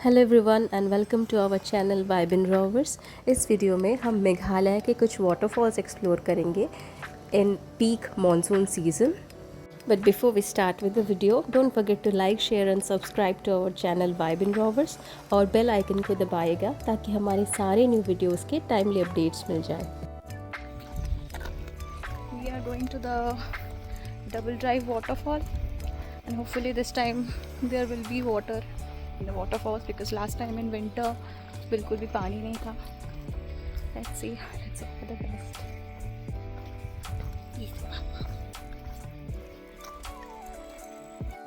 Hello everyone and welcome to our channel Vibe in Rovers. इस video में हम मेघालय के कुछ वाटरफॉल्स एक्सप्लोर करेंगे in peak monsoon season. But before we start with the video, don't forget to like, share and subscribe to our channel Vibe in Rovers और bell icon को दबाइएगा ताकि हमारे सारे न्यू वीडियोज़ के टाइमली अपडेट्स मिल जाए। We are going to the Double Drive waterfall and hopefully this time there will be water in the waterfalls because last time in winter बिल्कुल भी पानी नहीं था. Let's see for the best.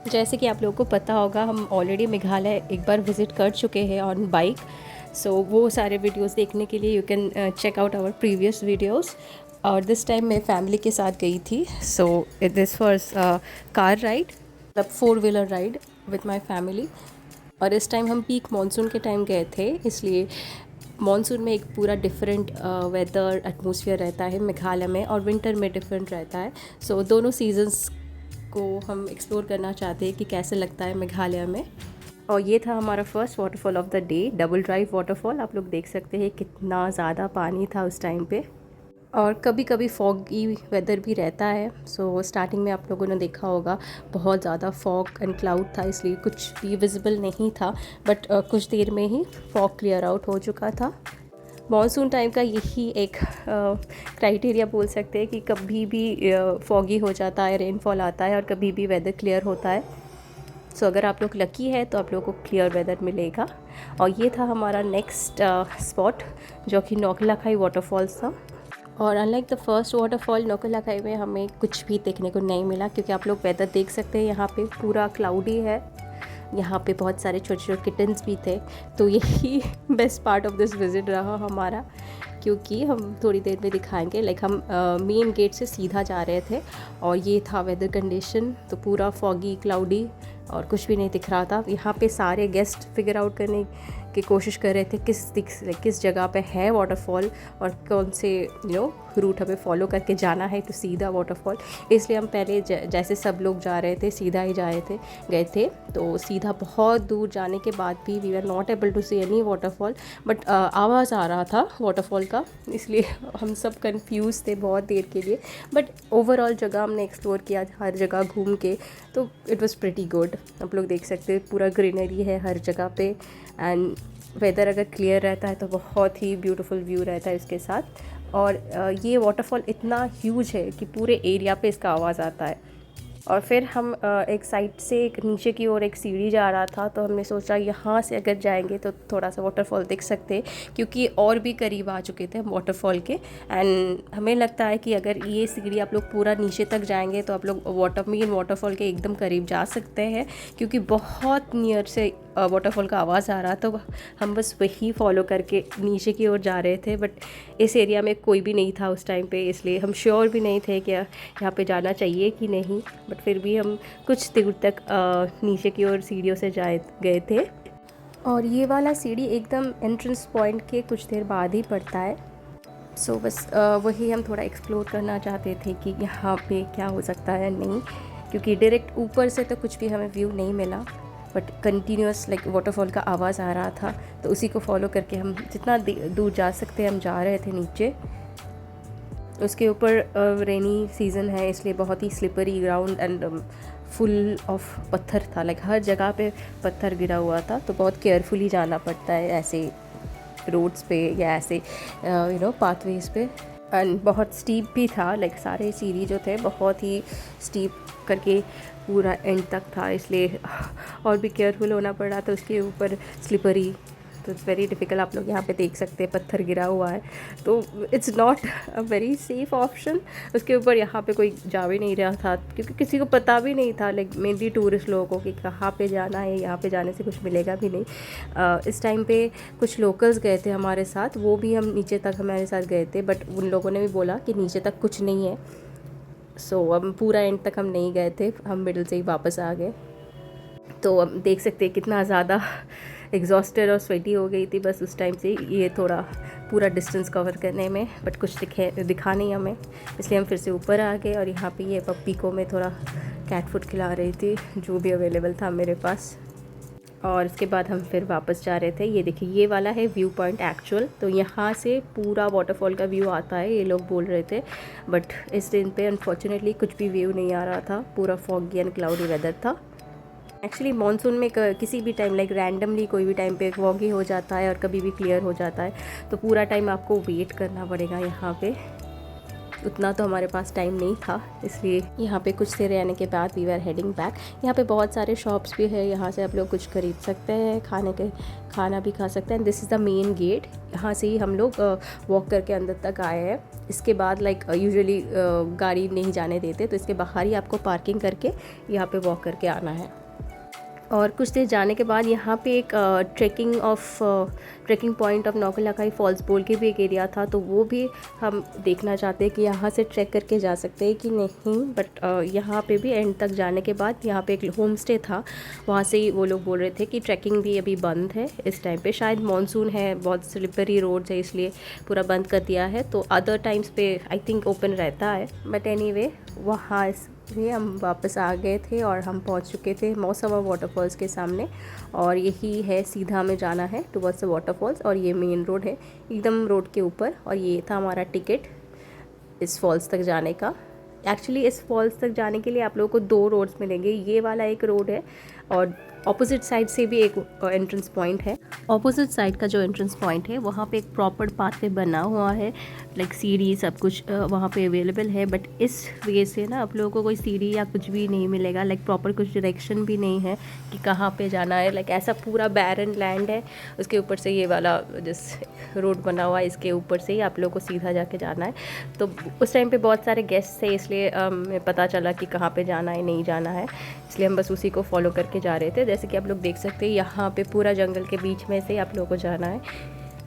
जैसे कि आप लोगों को पता होगा, हम ऑलरेडी मेघालय एक बार विज़िट कर चुके हैं ऑन बाइक। सो वो सारे वीडियोस देखने के लिए you can check out our previous videos. और दिस टाइम मैं फैमिली के साथ गई थी। So this was car ride, मतलब four wheeler ride with my family. और इस टाइम हम पीक मॉनसून के टाइम गए थे, इसलिए मॉनसून में एक पूरा डिफरेंट वेदर एटमॉस्फेयर रहता है मेघालय में, और विंटर में डिफरेंट रहता है। सो दोनों सीजन्स को हम एक्सप्लोर करना चाहते हैं कि कैसे लगता है मेघालय में। और ये था हमारा first waterfall of the day, double drive waterfall. आप लोग देख सकते हैं कितना ज़्यादा पानी था उस टाइम पे, और कभी कभी फॉगी वेदर भी रहता है। सो स्टार्टिंग में आप लोगों ने देखा होगा बहुत ज़्यादा फॉग एंड क्लाउड था, इसलिए कुछ भी विजिबल नहीं था। बट कुछ देर में ही फॉग क्लियर आउट हो चुका था। मॉनसून टाइम का यही एक क्राइटेरिया बोल सकते हैं कि कभी भी फॉगी हो जाता है, रेनफॉल आता है, और कभी भी वेदर क्लियर होता है। सो अगर आप लोग लकी है तो आप लोगों को क्लियर वेदर मिलेगा। और ये था हमारा नेक्स्ट स्पॉट, जो कि नौकलाखाई वाटरफॉल्स था। और अनलाइक द फर्स्ट वाटरफॉल, नौकलाखाई में हमें कुछ भी देखने को नहीं मिला, क्योंकि आप लोग वेदर देख सकते हैं यहाँ पे पूरा क्लाउडी है। यहाँ पे बहुत सारे छोटे छोटे किटन्स भी थे। तो यही best part of this visit रहा हमारा, क्योंकि हम थोड़ी देर में दिखाएंगे। लाइक हम मेन गेट से सीधा जा रहे थे और ये था वेदर कंडीशन, तो पूरा फॉगी क्लाउडी और कुछ भी नहीं दिख रहा था। यहाँ पे सारे गेस्ट फिगर आउट करने की कोशिश कर रहे थे किस जगह पे है वाटरफॉल और कौन से रूट हमें फॉलो करके जाना है टू सी द वाटरफॉल। इसलिए हम पहले जैसे सब लोग जा रहे थे सीधा ही गए थे। तो सीधा बहुत दूर जाने के बाद भी we are not able to see any waterfall, but आवाज़ आ रहा था वाटरफॉल का, इसलिए हम सब कंफ्यूज थे बहुत देर के लिए। बट ओवरऑल जगह हमने एक्सप्लोर किया, हर जगह घूम के, तो इट वाज प्रिटी गुड। आप लोग देख सकते हैं पूरा ग्रीनरी है हर जगह पे, एंड वेदर अगर क्लियर रहता है तो बहुत ही ब्यूटीफुल व्यू रहता है इसके साथ। और ये वाटरफॉल इतना ह्यूज है कि पूरे एरिया पे इसका आवाज़ आता है। और फिर हम एक साइड से एक नीचे की ओर एक सीढ़ी जा रहा था, तो हमने सोचा यहाँ से अगर जाएंगे तो थोड़ा सा वाटरफॉल देख सकते हैं, क्योंकि और भी करीब आ चुके थे हम वाटरफॉल के। एंड हमें लगता है कि अगर ये सीढ़ी आप लोग पूरा नीचे तक जाएंगे तो आप लोग मेन वाटरफॉल के एकदम करीब जा सकते हैं, क्योंकि बहुत नियर से वाटरफॉल का आवाज़ आ रहा। तो हम बस वही फॉलो करके नीचे की ओर जा रहे थे। बट इस एरिया में कोई भी नहीं था उस टाइम पे, इसलिए हम श्योर भी नहीं थे कि यहाँ पे जाना चाहिए कि नहीं। बट फिर भी हम कुछ दूर तक नीचे की ओर सीढ़ियों से गए थे। और ये वाला सीढ़ी एकदम एंट्रेंस पॉइंट के कुछ देर बाद ही पड़ता है। सो बस वही हम थोड़ा एक्सप्लोर करना चाहते थे कि यहाँ पे क्या हो सकता है नहीं, क्योंकि डायरेक्ट ऊपर से तो कुछ भी हमें व्यू नहीं मिला, बट कंटिन्यूस लाइक वाटरफॉल का आवाज़ आ रहा था। तो उसी को फॉलो करके हम जितना दूर जा सकते हम जा रहे थे नीचे। उसके ऊपर रेनी सीज़न है, इसलिए बहुत ही slippery ground and full of पत्थर था। लाइक हर जगह पे पत्थर गिरा हुआ था, तो बहुत केयरफुली जाना पड़ता है ऐसे रोड्स पे या ऐसे पाथवेज पे। एंड बहुत स्टीप भी था, लाइक सारे सीढ़ी जो थे बहुत ही स्टीप करके पूरा एंड तक था, इसलिए और भी केयरफुल होना पड़ रहा था। उसके ऊपर स्लिपरी, तो इट्स वेरी डिफ़िकल्ट। आप लोग यहाँ पे देख सकते हैं पत्थर गिरा हुआ है, तो it's not a very safe option. उसके ऊपर यहाँ पे कोई जा भी नहीं रहा था, क्योंकि किसी को पता भी नहीं था, लाइक मेनली टूरिस्ट लोगों को, कि कहाँ पे जाना है, यहाँ पे जाने से कुछ मिलेगा भी नहीं। इस टाइम पे कुछ लोकल्स गए थे हमारे साथ, वो भी हम नीचे तक हमारे साथ गए थे, बट उन लोगों ने भी बोला कि नीचे तक कुछ नहीं है। सो हम पूरा एंड तक हम नहीं गए थे, हम मिडिल से ही वापस आ गए। तो हम देख सकते हैं कितना ज़्यादा एग्जॉस्टेड और स्वेटी हो गई थी बस उस टाइम से, ये थोड़ा पूरा डिस्टेंस कवर करने में। बट कुछ दिखा नहीं हमें, इसलिए हम फिर से ऊपर आ गए। और यहाँ पे ये पप्पी को मैं थोड़ा कैट फूड खिला रही थी, जो भी अवेलेबल था मेरे पास। और इसके बाद हम फिर वापस जा रहे थे। ये देखिए ये वाला है व्यू पॉइंट एक्चुअल, तो यहाँ से पूरा वाटरफॉल का व्यू आता है, ये लोग बोल रहे थे। बट इस दिन पे अनफॉर्चुनेटली कुछ भी व्यू नहीं आ रहा था, पूरा फॉगी एंड क्लाउडी वेदर था। एक्चुअली मानसून में किसी भी टाइम लाइक रैंडमली कोई भी टाइम पे फॉगी हो जाता है और कभी भी क्लियर हो जाता है, तो पूरा टाइम आपको वेट करना पड़ेगा यहाँ पे। उतना तो हमारे पास टाइम नहीं था, इसलिए यहाँ पे कुछ देर रहने के बाद वी आर हेडिंग बैक। यहाँ पे बहुत सारे शॉप्स भी है, यहाँ से आप लोग कुछ खरीद सकते हैं, खाना भी खा सकते हैं। This is the main gate, यहाँ से ही हम लोग वॉक करके अंदर तक आए हैं। इसके बाद लाइक यूजुअली गाड़ी नहीं जाने देते, तो इसके बाहर ही आपको पार्किंग करके यहाँ पे वॉक करके आना है। और कुछ देर जाने के बाद यहाँ पे एक ट्रैकिंग पॉइंट ऑफ नौकुलखाई फॉल्स बोल के भी एक एरिया था, तो वो भी हम देखना चाहते हैं कि यहाँ से ट्रैक करके जा सकते हैं कि नहीं। बट यहाँ पे भी एंड तक जाने के बाद यहाँ पे एक होम स्टे था, वहाँ से ही वो लोग बोल रहे थे कि ट्रैकिंग भी अभी बंद है इस टाइम पे। शायद मानसून है, बहुत स्लिपरी रोड्स है, इसलिए पूरा बंद कर दिया है। तो अदर टाइम्स पे आई थिंक ओपन रहता है। बट एनीवे वहाँ इसलिए हम वापस आ गए थे और हम पहुंच चुके थे मौसवा वाटरफॉल्स के सामने। और यही है, सीधा हमें जाना है टुवर्ड्स द वाटरफॉल्स, और ये मेन रोड है एकदम रोड के ऊपर। और ये था हमारा टिकट इस फॉल्स तक जाने का। एक्चुअली इस फॉल्स तक जाने के लिए आप लोगों को 2 रोड्स मिलेंगे। ये वाला एक रोड है और ऑपोजिट साइड से भी एक एंट्रेंस पॉइंट है। ऑपोजिट साइड का जो एंट्रेंस पॉइंट है वहाँ पे एक प्रॉपर पाथवे बना हुआ है, लाइक सीढ़ी सब कुछ वहाँ पे अवेलेबल है। बट इस वे से ना आप लोगों को कोई सीढ़ी या कुछ भी नहीं मिलेगा, लाइक प्रॉपर कुछ डायरेक्शन भी नहीं है कि कहाँ पे जाना है। लाइक ऐसा पूरा बैरन लैंड है, उसके ऊपर से ये वाला जिस रोड बना हुआ है इसके ऊपर से ही आप लोगों को सीधा जाके जाना है। तो उस टाइम पे बहुत सारे गेस्ट थे, इसलिए हमें पता चला कि कहाँ पे जाना है नहीं जाना है, इसलिए हम बस उसी को फॉलो करके जा रहे थे। जैसे कि आप लोग देख सकते हैं यहाँ पे पूरा जंगल के बीच में से आप लोगों को जाना है।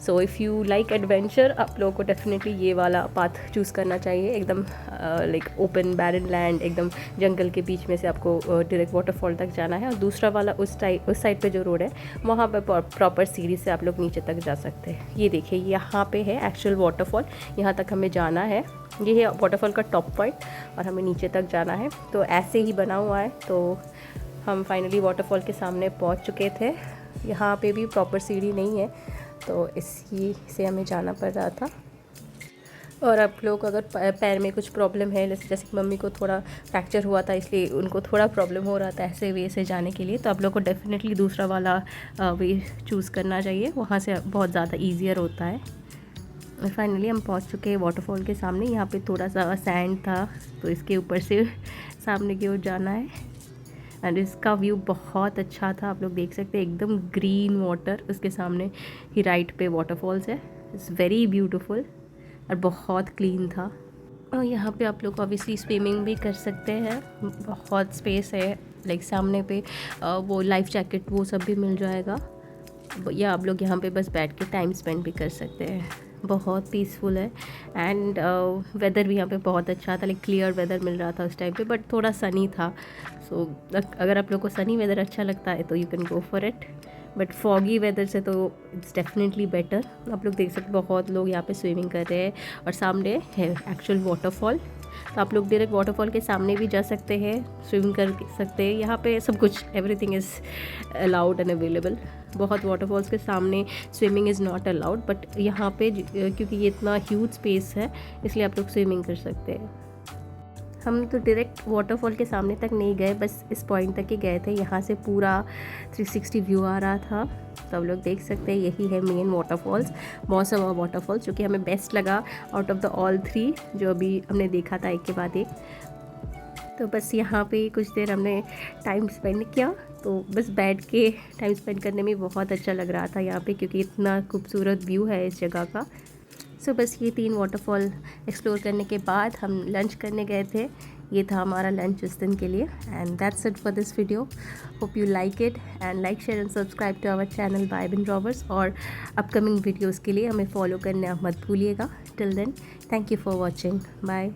So if you like adventure, आप लोगों को डेफिनेटली ये वाला पाथ चूज़ करना चाहिए। एकदम लाइक ओपन बैरन लैंड, एकदम जंगल के बीच में से आपको डायरेक्ट वाटरफॉल तक जाना है। और दूसरा वाला उस साइड पे जो रोड है वहाँ पे प्रॉपर सीढ़ी से आप लोग नीचे तक जा सकते हैं। ये देखिए यहाँ पे है एक्चुअल वाटरफॉल, यहाँ तक हमें जाना है। ये है वाटरफॉल का टॉप पॉइंट और हमें नीचे तक जाना है। तो ऐसे ही बना हुआ है। तो हम फाइनली वाटरफॉल के सामने पहुँच चुके थे। यहाँ पे भी प्रॉपर सीढ़ी नहीं है, तो इसी से हमें जाना पड़ रहा था। और आप लोग अगर पैर में कुछ प्रॉब्लम है, जैसे कि मम्मी को थोड़ा फ्रैक्चर हुआ था, इसलिए उनको थोड़ा प्रॉब्लम हो रहा था ऐसे वे से जाने के लिए, तो आप लोग को डेफिनेटली दूसरा वाला वे चूज़ करना चाहिए, वहाँ से बहुत ज़्यादा ईजियर होता है। और फाइनली हम पहुँच चुके हैं वाटरफॉल के सामने। यहाँ पे थोड़ा सा सैंड था, तो इसके ऊपर से सामने की ओर जाना है। एंड इसका व्यू बहुत अच्छा था, आप लोग देख सकते हैं एकदम ग्रीन वाटर, उसके सामने ही राइट पे वाटरफॉल्स है। इट्स वेरी ब्यूटीफुल और बहुत क्लीन था। और यहाँ पे आप लोग ऑब्वियसली स्विमिंग भी कर सकते हैं, बहुत स्पेस है। लाइक सामने पे वो लाइफ जैकेट वो सब भी मिल जाएगा, या आप लोग यहाँ पे बस बैठ के टाइम स्पेंड भी कर सकते हैं। बहुत पीसफुल है। एंड वेदर भी यहाँ पे बहुत अच्छा था, लाइक क्लियर वेदर मिल रहा था उस टाइम पे, बट थोड़ा सनी था। सो अगर आप लोग को सनी वेदर अच्छा लगता है तो you can go for it, but foggy weather से तो इट्स डेफिनेटली बेटर। आप लोग देख सकते बहुत लोग यहाँ पे स्विमिंग कर रहे हैं और सामने है एक्चुअल वाटरफॉल, तो आप लोग डायरेक्ट वाटरफॉल के सामने भी जा सकते हैं, स्विमिंग कर सकते हैं। यहाँ पे सब कुछ everything is allowed and available. बहुत वाटरफॉल्स के सामने swimming is not allowed, but यहाँ पे क्योंकि ये इतना ह्यूज स्पेस है इसलिए आप लोग स्विमिंग कर सकते हैं। हम तो डायरेक्ट वाटरफॉल के सामने तक नहीं गए, बस इस पॉइंट तक ही गए थे। यहाँ से पूरा 360 व्यू आ रहा था, तो आप लोग देख सकते हैं यही है मेन वाटरफॉल्स, मौसवा वाटरफॉल्स, जो कि हमें बेस्ट लगा आउट ऑफ द ऑल 3 जो अभी हमने देखा था एक के बाद एक। तो बस यहाँ पे कुछ देर हमने टाइम स्पेंड किया, तो बस बैठ के टाइम स्पेंड करने में बहुत अच्छा लग रहा था यहाँ पे, क्योंकि इतना खूबसूरत व्यू है इस जगह का। सो बस ये 3 वाटरफॉल एक्सप्लोर करने के बाद हम लंच करने गए थे। ये था हमारा लंच इस दिन के लिए। And that's it for this video. Hope you like it and like share and subscribe to our channel vibe and rovers. और अपकमिंग वीडियोज़ के लिए हमें फॉलो करना मत भूलिएगा। Till then, thank you for watching. Bye.